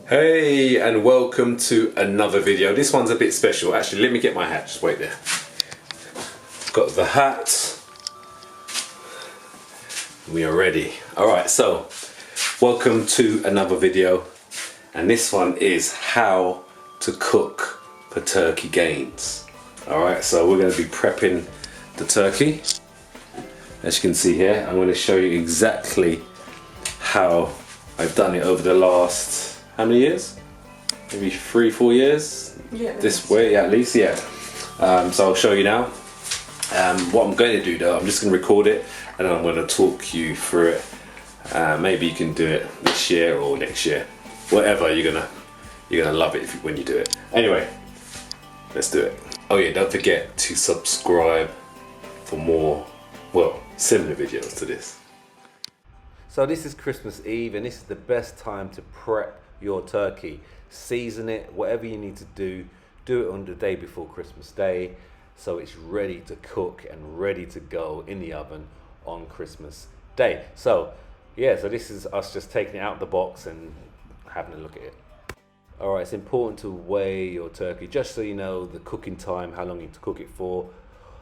Hey, and welcome to another video. This one's a bit special. Actually, let me get my hat. Just wait there. Got the hat. We are ready. Alright, so welcome to another video. And this one is how to cook for turkey gains. Alright, so we're going to be prepping the turkey. As you can see here, I'm going to show you exactly how I've done it over the last, how many years? Maybe 3-4 years? Yeah. This way, yeah, at least, yeah. So I'll show you now. What I'm going to do though, I'm just going to record it and then I'm going to talk you through it. Maybe you can do it this year or next year. Whatever, you're gonna love it when you do it. Anyway, let's do it. Oh yeah, don't forget to subscribe for more, well, similar videos to this. So this is Christmas Eve and this is the best time to prep your turkey. Season it, whatever you need to do it on the day before Christmas Day so it's ready to cook and ready to go in the oven on Christmas Day. So yeah, so this is us just taking it out of the box and having a look at it. Alright, it's important to weigh your turkey just so you know the cooking time, how long you need to cook it for,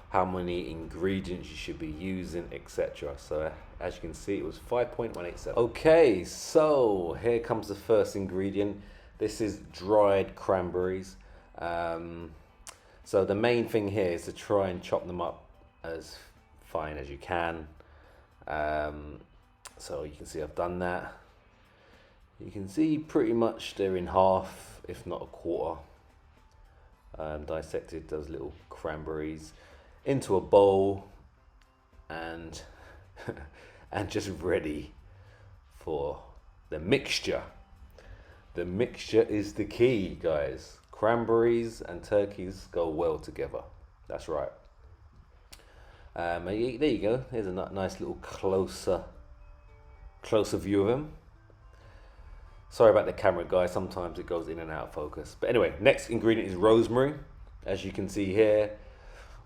how many ingredients you should be using, etc. So as you can see, it was 5.187. Okay, so here comes the first ingredient. This is dried cranberries. So the main thing here is to try and chop them up as fine as you can. So you can see I've done that. You can see pretty much they're in half, if not a quarter. Dissected those little cranberries into a bowl and and just ready for the mixture. The mixture is the key, guys. Cranberries and turkeys go well together. That's right. There you go. Here's a nice little closer view of them. Sorry about the camera, guys. Sometimes it goes in and out of focus. But anyway, next ingredient is rosemary. As you can see here,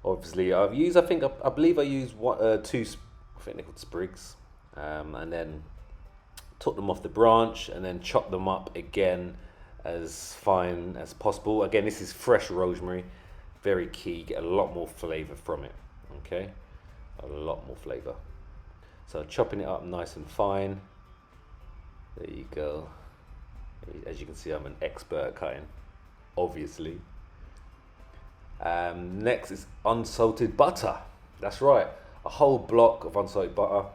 obviously I've used, I believe I used two, I think they're called sprigs, and then took them off the branch and then chopped them up again as fine as possible. Again, this is fresh rosemary, very key. Get a lot more flavor from it. Okay, a lot more flavor. So chopping it up nice and fine. There you go. As you can see, I'm an expert at cutting, obviously. Next is unsalted butter. That's right, a whole block of unsalted butter.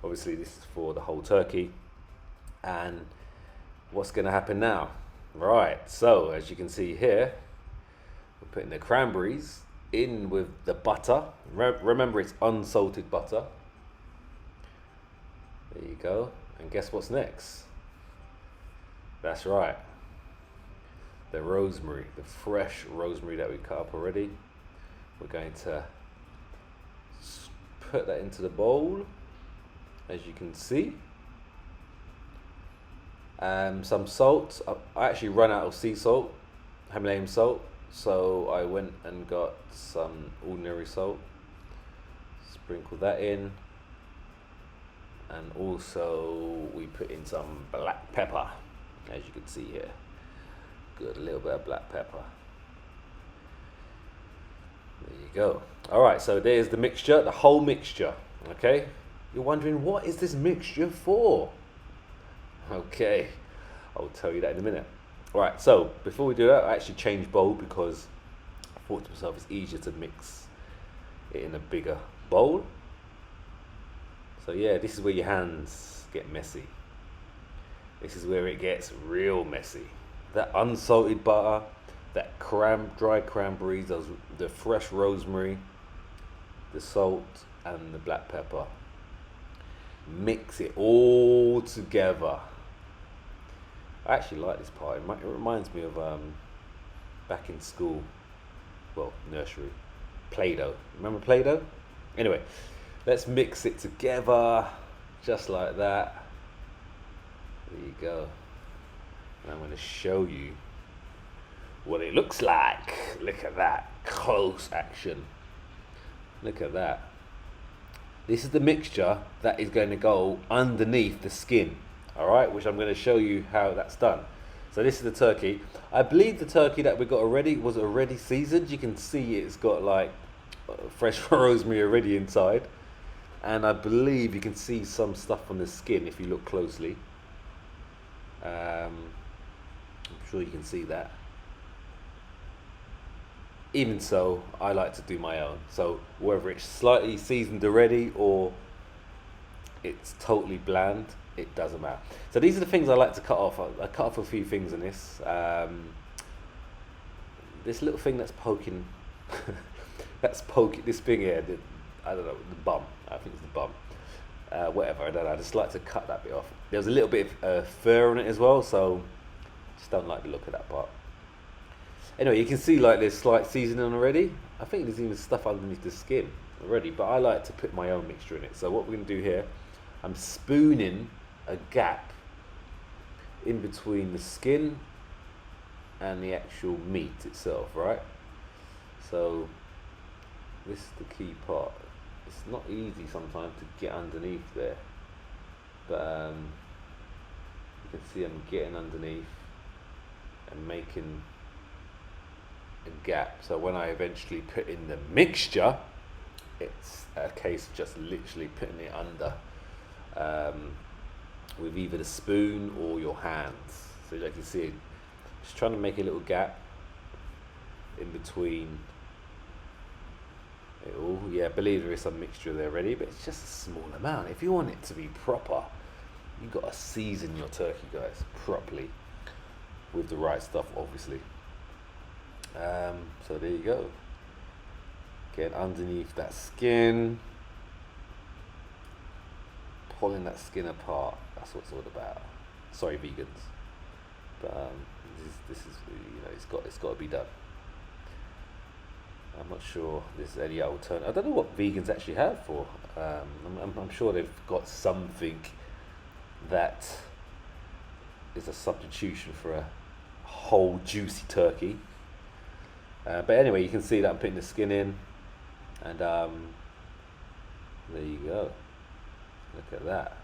Obviously this is for the whole turkey. And what's going to happen now? Right, so as you can see here, we're putting the cranberries in with the butter. Remember, it's unsalted butter. There you go. And guess what's next? That's right, the rosemary, the fresh rosemary that we cut up already. We're going to put that into the bowl, as you can see. Some salt. I actually run out of sea salt, Himalayan salt, so I went and got some ordinary salt. Sprinkle that in. And also we put in some black pepper, as you can see here. Good, a little bit of black pepper. There you go. All right, so there's the mixture, the whole mixture, okay? You're wondering, what is this mixture for? Okay, I'll tell you that in a minute. All right, so before we do that, I actually changed bowl because I thought to myself it's easier to mix it in a bigger bowl. So yeah, this is where your hands get messy. This is where it gets real messy. That unsalted butter, that dried cranberries, the fresh rosemary, the salt and the black pepper. Mix it all together. I actually like this part. It reminds me of back in school, well, nursery, Play-Doh. Remember Play-Doh? Anyway, let's mix it together, just like that. There you go. And I'm going to show you what it looks like. Look at that, close action. Look at that. This is the mixture that is going to go underneath the skin, all right, which I'm going to show you how that's done. So this is the turkey. I believe the turkey that we got already was already seasoned. You can see it's got like fresh rosemary already inside. And I believe you can see some stuff on the skin if you look closely. I'm sure you can see that. Even so, I like to do my own. So whether it's slightly seasoned already or it's totally bland, it doesn't matter. So these are the things I like to cut off. I cut off a few things in this. This little thing that's poking, that's poking, this thing here, I don't know, the bum. I think it's the bum. Whatever, I don't know. I just like to cut that bit off. There's a little bit of fur on it as well, so just don't like the look of that part. Anyway, you can see like there's slight seasoning already. I think there's even stuff underneath the skin already, but I like to put my own mixture in it. So what we're going to do here, I'm spooning a gap in between the skin and the actual meat itself, right? So this is the key part. It's not easy sometimes to get underneath there, but you can see I'm getting underneath and making a gap. So when I eventually put in the mixture, it's a case of just literally putting it under with either the spoon or your hands. So like you see, just trying to make a little gap in between it all. Yeah, I believe there is some mixture there already, but it's just a small amount. If you want it to be proper, you've got to season your turkey, guys, properly with the right stuff, obviously. So there you go. Get underneath that skin, pulling that skin apart. That's what it's all about. Sorry, vegans, but this is you know, it's got to be done. I'm not sure there's any alternative. I don't know what vegans actually have for. I'm sure they've got something that is a substitution for a whole juicy turkey. But anyway, you can see that I'm putting the skin in, and there you go. Look at that.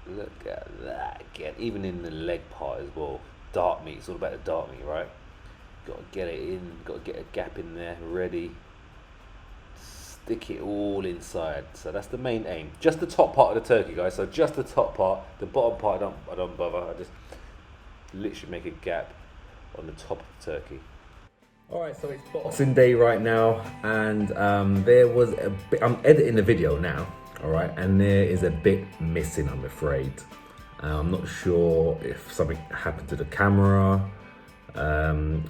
Look at that. Again, even in the leg part as well. Dark meat, it's all about the dark meat, right? Got to get it in, got to get a gap in there, ready. Stick it all inside. So that's the main aim. Just the top part of the turkey, guys. So just the top part. The bottom part, I don't bother. I just literally make a gap on the top of the turkey. Alright, so it's Boxing Day right now, and there was a bit, I'm editing the video now, alright, and there is a bit missing, I'm afraid. I'm not sure if something happened to the camera.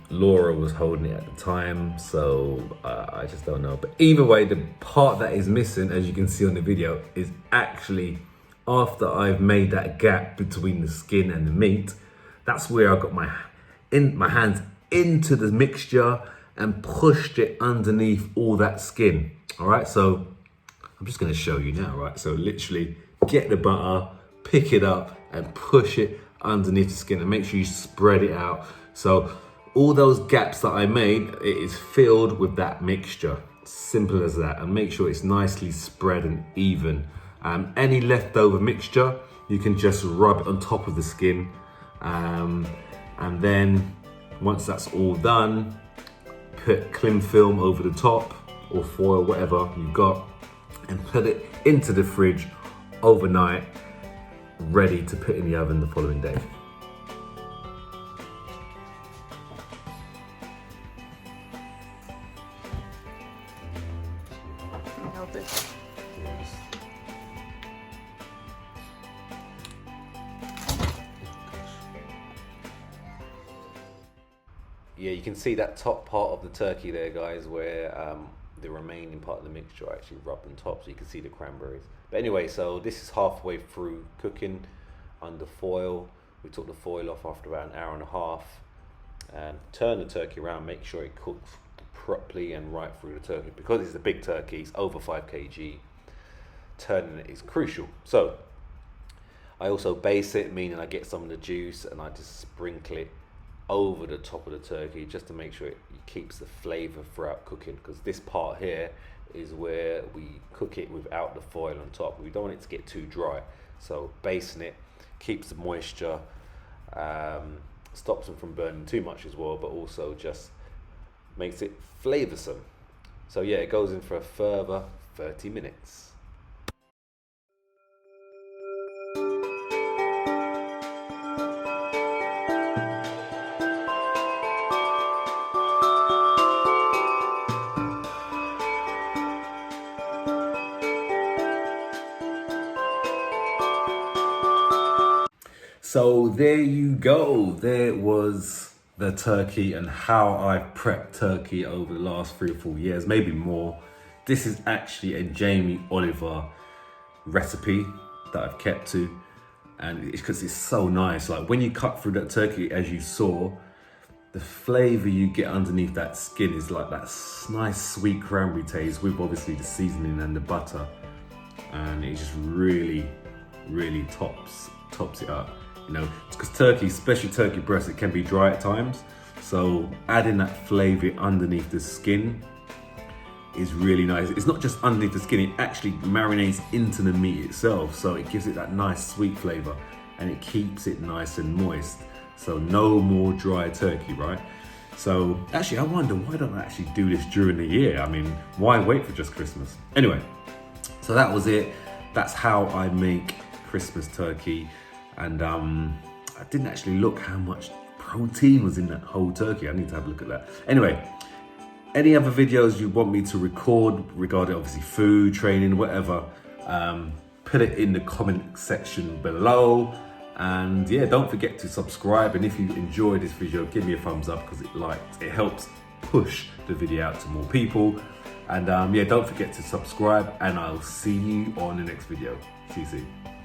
Laura was holding it at the time, so I just don't know. But either way, the part that is missing, as you can see on the video, is actually after I've made that gap between the skin and the meat. That's where I got my hands into the mixture and pushed it underneath all that skin. All right, so I'm just going to show you now, right? So literally get the butter, pick it up and push it underneath the skin, and make sure you spread it out. So all those gaps that I made, it is filled with that mixture. Simple as that. And make sure it's nicely spread and even. Any leftover mixture, you can just rub it on top of the skin. And then once that's all done, put cling film over the top or foil, whatever you've got, and put it into the fridge overnight, ready to put in the oven the following day. Yeah, you can see that top part of the turkey there, guys, where the remaining part of the mixture actually rubbed on top, so you can see the cranberries. But anyway, so this is halfway through cooking under foil. We took the foil off after about an hour and a half, and turn the turkey around, make sure it cooks properly and right through the turkey. Because it's a big turkey, it's over 5 kg, turning it is crucial. So I also base it, meaning I get some of the juice and I just sprinkle it over the top of the turkey just to make sure it keeps the flavor throughout cooking, because this part here is where we cook it without the foil on top. We don't want it to get too dry, so basting it keeps the moisture Stops them from burning too much as well, but also just makes it flavoursome. So yeah, it goes in for a further 30 minutes. So there you go. There was the turkey and how I've prepped turkey over the last 3 or 4 years, maybe more. This is actually a Jamie Oliver recipe that I've kept to, and it's because it's so nice. Like when you cut through that turkey, as you saw, the flavor you get underneath that skin is like that nice sweet cranberry taste with obviously the seasoning and the butter, and it just really tops it up. You know, because turkey, especially turkey breast, it can be dry at times. So adding that flavor underneath the skin is really nice. It's not just underneath the skin, it actually marinates into the meat itself. So it gives it that nice sweet flavor and it keeps it nice and moist. So no more dry turkey, right? So actually, I wonder, why don't I actually do this during the year? I mean, why wait for just Christmas? Anyway, so that was it. That's how I make Christmas turkey. And I didn't actually look how much protein was in that whole turkey. I need to have a look at that. Anyway, any other videos you want me to record regarding obviously food, training, whatever, put it in the comment section below. And yeah, don't forget to subscribe. And if you enjoyed this video, give me a thumbs up because it helps push the video out to more people. And yeah, don't forget to subscribe and I'll see you on the next video. See you soon.